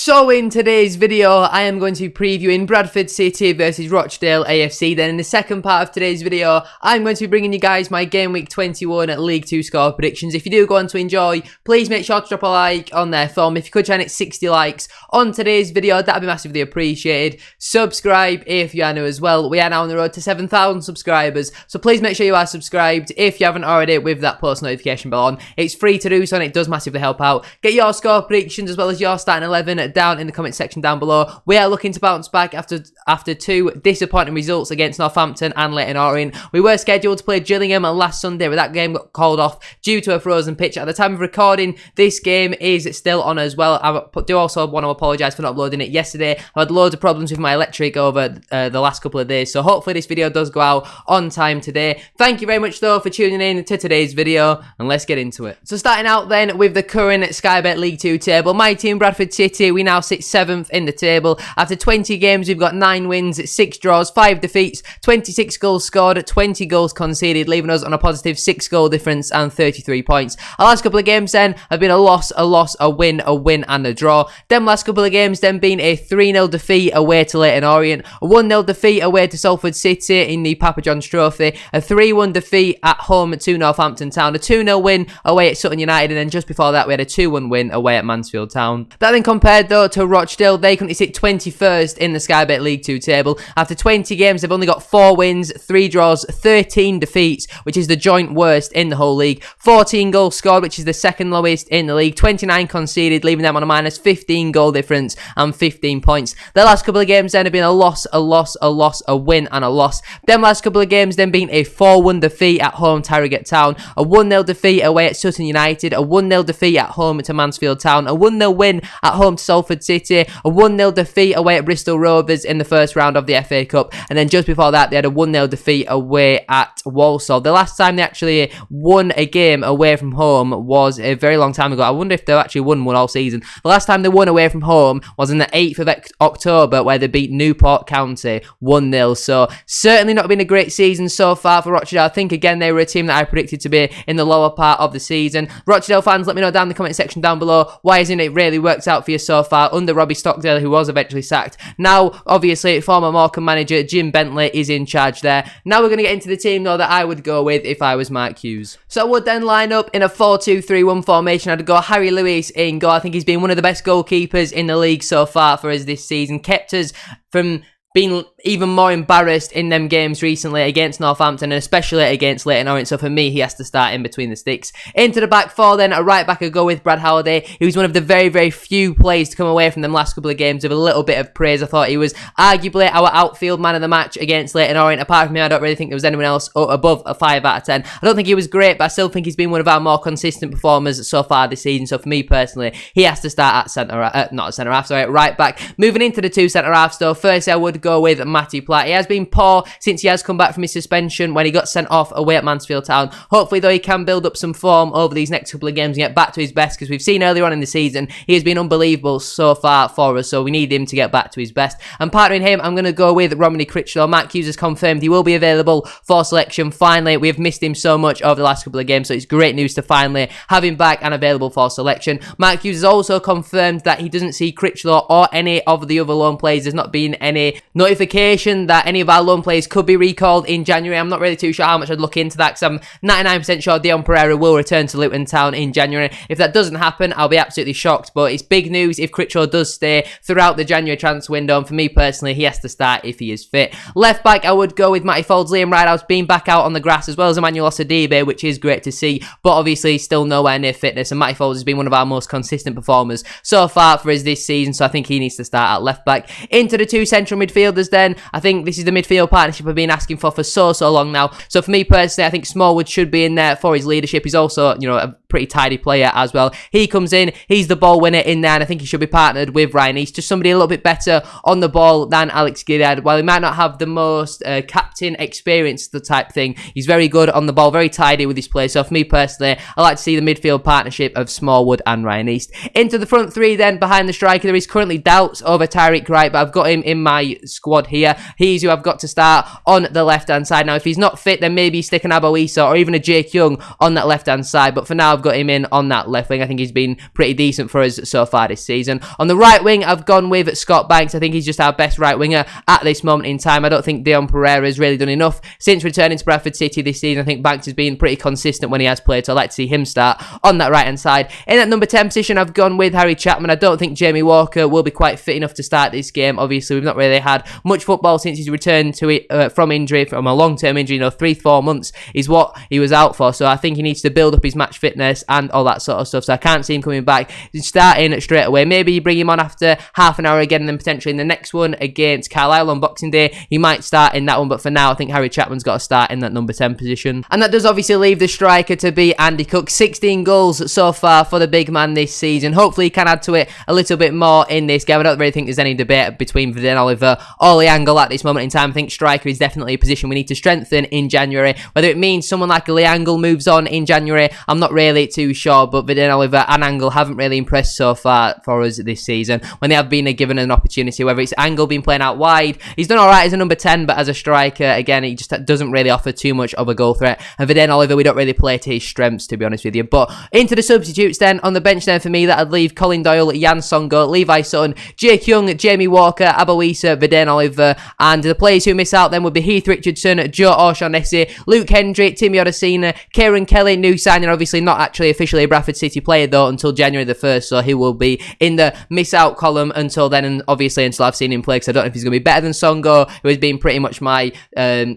So in today's video, I am going to be previewing Bradford City versus Rochdale AFC. Then in the second part of today's video, I'm going to be bringing you guys my Game Week 21 League 2 score predictions. If you do go on to enjoy, please make sure to drop a like on there for me. If you could try and hit 60 likes on today's video, that'd be massively appreciated. Subscribe if you are new as well. We are now on the road to 7,000 subscribers, so please make sure you are subscribed if you haven't already with that post notification bell on. It's free to do so and it does massively help out. Get your score predictions as well as your starting 11 down in the comment section down below. We are looking to bounce back after two disappointing results against Northampton and Leyton Orient. We were scheduled to play Gillingham last Sunday, but that game got called off due to a frozen pitch. At the time of recording, this game is still on as well. I do also want to apologise for not uploading it yesterday. I had loads of problems with my electric over the last couple of days, so hopefully this video does go out on time today. Thank you very much though for tuning in to today's video, and let's get into it. So starting out then with the current Sky Bet League 2 table, my team Bradford City, we now sit 7th in the table. After 20 games, we've got 9 wins, 6 draws, 5 defeats, 26 goals scored, 20 goals conceded, leaving us on a positive 6 goal difference and 33 points. Our last couple of games then have been a loss, a win, and a draw. Them last couple of games then being a 3-0 defeat away to Leyton Orient, a 1-0 defeat away to Salford City in the Papa John's Trophy, a 3-1 defeat at home to Northampton Town, a 2-0 win away at Sutton United, and then just before that we had a 2-1 win away at Mansfield Town. That then compared though to Rochdale, they currently sit 21st in the Sky Bet League 2 table. After 20 games, they've only got 4 wins, 3 draws, 13 defeats, which is the joint worst in the whole league. 14 goals scored, which is the second lowest in the league. 29 conceded, leaving them on a minus 15 goal difference and 15 points. Their last couple of games then have been a loss, a win, and a loss. Them last couple of games then being a 4-1 defeat at home to Harrogate Town, a 1-0 defeat away at Sutton United, a 1-0 defeat at home to Mansfield Town, a 1-0 win at home to Salford City, a 1-0 defeat away at Bristol Rovers in the first round of the FA Cup, and then just before that they had a 1-0 defeat away at Walsall. The last time they actually won a game away from home was a very long time ago. I wonder if they've actually won one all season. The last time they won away from home was on the 8th of October where they beat Newport County 1-0, so certainly not been a great season so far for Rochdale. I think again they were a team that I predicted to be in the lower part of the season. Rochdale fans, let me know down in the comment section down below, why hasn't it really worked out for you so far under Robbie Stockdale, who was eventually sacked. Now obviously former Morecambe manager Jim Bentley is in charge there. Now we're going to get into the team though that I would go with if I was Mark Hughes. So I would then line up in a 4-2-3-1 formation. I'd go Harry Lewis in goal. I think he's been one of the best goalkeepers in the league so far for us this season. Kept us from being even more embarrassed in them games recently against Northampton and especially against Leyton Orient, so for me he has to start in between the sticks. Into the back four then, a right back I go with Brad Halliday. He was one of the very few players to come away from them last couple of games with a little bit of praise. I thought he was arguably our outfield man of the match against Leyton Orient. Apart from me, I don't really think there was anyone else above a 5 out of 10. I don't think he was great, but I still think he's been one of our more consistent performers so far this season, so for me personally he has to start at right back. Moving into the 2 centre halves though, firstly I would go with Matty Platt. He has been poor since he has come back from his suspension when he got sent off away at Mansfield Town. Hopefully though he can build up some form over these next couple of games and get back to his best, because we've seen earlier on in the season he has been unbelievable so far for us, so we need him to get back to his best. And partnering him, I'm going to go with Romney Critchlow. Mark Hughes has confirmed he will be available for selection. Finally, we have missed him so much over the last couple of games, so it's great news to finally have him back and available for selection. Mark Hughes has also confirmed that he doesn't see Critchlow or any of the other loan players. There's not been any notification that any of our loan players could be recalled in January. I'm not really too sure how much I'd look into that, because I'm 99% sure Dion Pereira will return to Luton Town in January. If that doesn't happen, I'll be absolutely shocked, but it's big news if Critchlow does stay throughout the January transfer window, and for me personally, he has to start if he is fit. Left back, I would go with Matty Folds. Liam Rideout's been back out on the grass, as well as Emmanuel Osadibe, which is great to see, but obviously still nowhere near fitness, and Matty Folds has been one of our most consistent performers so far for us this season, so I think he needs to start at left back. Into the 2 central midfielders then, I think this is the midfield partnership I've been asking for so long now. So for me personally, I think Smallwood should be in there for his leadership. He's also, you know, a pretty tidy player as well. He comes in, he's the ball winner in there, and I think he should be partnered with Ryan East. Just somebody a little bit better on the ball than Alex Gilead. While he might not have the most captain experience, the type thing, he's very good on the ball, very tidy with his play. So for me personally, I like to see the midfield partnership of Smallwood and Ryan East. Into the front 3 then, behind the striker, there is currently doubts over Tyreek Wright, but I've got him in my squad here. He's who I've got to start on the left-hand side. Now, if he's not fit, then maybe stick an Aboisa or even a Jake Young on that left-hand side. But for now, I've got him in on that left wing. I think he's been pretty decent for us so far this season. On the right wing, I've gone with Scott Banks. I think he's just our best right winger at this moment in time. I don't think Dion Pereira has really done enough since returning to Bradford City this season. I think Banks has been pretty consistent when he has played, so I'd like to see him start on that right-hand side. In that number 10 position, I've gone with Harry Chapman. I don't think Jamie Walker will be quite fit enough to start this game. Obviously, we've not really had much football since he's returned to it from injury, from a long-term injury. 3-4 months is what he was out for, so I think he needs to build up his match fitness and all that sort of stuff, so I can't see him coming back starting straight away. Maybe you bring him on after half an hour again, and then potentially in the next one against Carlisle on Boxing Day, he might start in that one, but for now, I think Harry Chapman's got to start in that number 10 position. And that does obviously leave the striker to be Andy Cook. 16 goals so far for the big man this season. Hopefully he can add to it a little bit more in this game. I don't really think there's any debate between Viden Oliver or Liangle at this moment in time. I think striker is definitely a position we need to strengthen in January. Whether it means someone like Liangle moves on in January, I'm not really too sure, but Viden Oliver and Angle haven't really impressed so far for us this season when they have been given an opportunity. Whether it's Angle being playing out wide, he's done alright as a number 10, but as a striker, again, he just doesn't really offer too much of a goal threat. And Viden Oliver, we don't really play to his strengths, to be honest with you. But into the substitutes then, on the bench then for me, that I'd leave Colin Doyle, Jan Songo, Levi Sutton, Jake Young, Jamie Walker, Aboisa, Viden Oliver, and the players who miss out then would be Heath Richardson, Joe O'Shaughnessy, Luke Hendry, Timmy Odesina, Kieran Kelly, new signing, obviously not actually officially a Bradford City player though until January the 1st, so he will be in the miss out column until then, and obviously until I've seen him play, because I don't know if he's going to be better than Songo, who has been pretty much my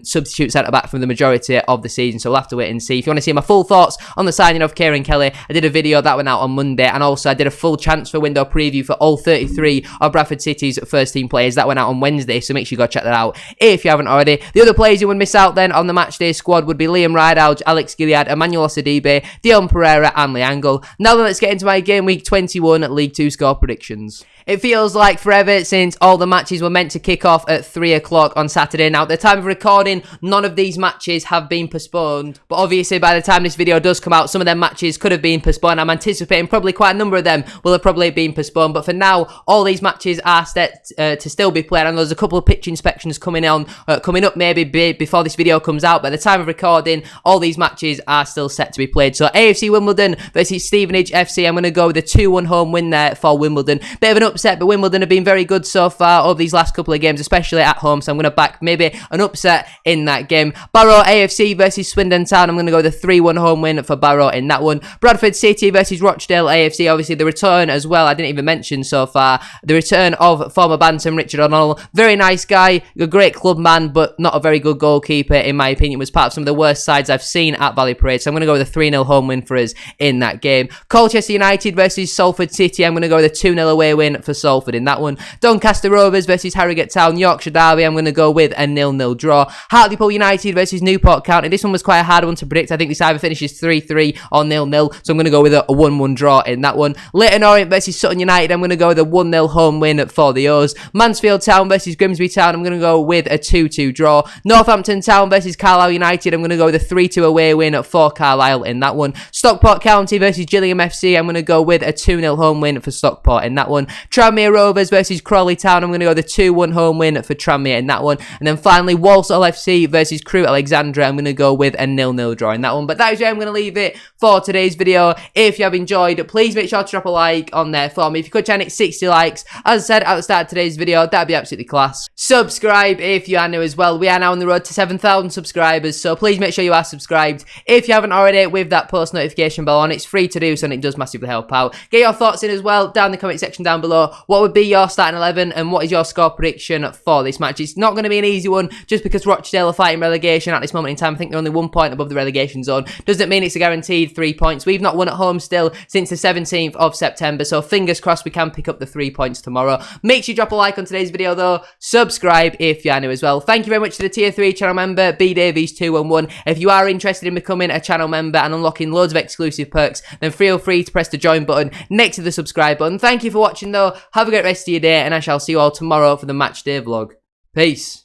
substitute centre-back from the majority of the season, so we'll have to wait and see. If you want to see my full thoughts on the signing of Kieran Kelly, I did a video that went out on Monday, and also I did a full transfer window preview for all 33 of Bradford City's first team players. That went out on Wednesday, so make sure you go check that out if you haven't already. The other players who would miss out then on the matchday squad would be Liam Rideout, Alex Gilead, Emmanuel Osadibe, Dion Pereira and Liangle. Now then, let's get into my game week 21 League 2 score predictions. It feels like forever since all the matches were meant to kick off at 3 o'clock on Saturday. Now, at the time of recording, none of these matches have been postponed. But obviously, by the time this video does come out, some of them matches could have been postponed. I'm anticipating probably quite a number of them will have probably been postponed. But for now, all these matches are set to still be played. And there's a couple of pitch inspections coming up maybe before this video comes out. But at the time of recording, all these matches are still set to be played. So AFC Wimbledon versus Stevenage FC. I'm going to go with a 2-1 home win there for Wimbledon. Bit of an upset, but Wimbledon have been very good so far over these last couple of games, especially at home, so I'm going to back maybe an upset in that game. Barrow AFC versus Swindon Town, I'm going to go with a 3-1 home win for Barrow in that one. Bradford City versus Rochdale AFC, obviously the return as well, I didn't even mention so far, the return of former bantam Richard O'Donnell. Very nice guy, a great club man, but not a very good goalkeeper in my opinion, was part of some of the worst sides I've seen at Valley Parade, so I'm going to go with a 3-0 home win for us in that game. Colchester United versus Salford City, I'm going to go with a 2-0 away win for Salford in that one. Doncaster Rovers versus Harrogate Town, Yorkshire Derby, I'm going to go with a 0-0 draw. Hartlepool United versus Newport County, this one was quite a hard one to predict. I think this either finishes 3-3 or 0-0, so I'm going to go with a 1-1 draw in that one. Leyton Orient versus Sutton United, I'm going to go with a 1-0 home win for the O's. Mansfield Town versus Grimsby Town, I'm going to go with a 2-2 draw. Northampton Town versus Carlisle United, I'm going to go with a 3-2 away win for Carlisle in that one. Stockport County versus Gillingham FC, I'm going to go with a 2-0 home win for Stockport in that one. Tranmere Rovers versus Crawley Town, I'm going to go with a 2-1 home win for Tranmere in that one. And then finally, Walsall FC versus Crewe Alexandra, I'm going to go with a 0-0 draw in that one. But that is where I'm going to leave it for today's video. If you have enjoyed, please make sure to drop a like on there for me. If you could try and hit 60 likes, as I said at the start of today's video, that'd be absolutely class. Subscribe if you are new as well. We are now on the road to 7,000 subscribers, so please make sure you are subscribed. If you haven't already, with that post notification bell on, it's free to do so and it does massively help out. Get your thoughts in as well down in the comment section down below. What would be your starting 11 and what is your score prediction for this match? It's not going to be an easy one just because Rochdale are fighting relegation at this moment in time. I think they're only 1 point above the relegation zone. Doesn't mean it's a guaranteed 3 points. We've not won at home still since the 17th of September, so fingers crossed we can pick up the 3 points tomorrow. Make sure you drop a like on today's video though. Subscribe if you are new as well. Thank you very much to the tier 3 channel member BDavies211. If you are interested in becoming a channel member and unlocking loads of exclusive perks, then feel free to press the join button next to the subscribe button. Thank you for watching though. Have a great rest of your day and I shall see you all tomorrow for the match day vlog. Peace.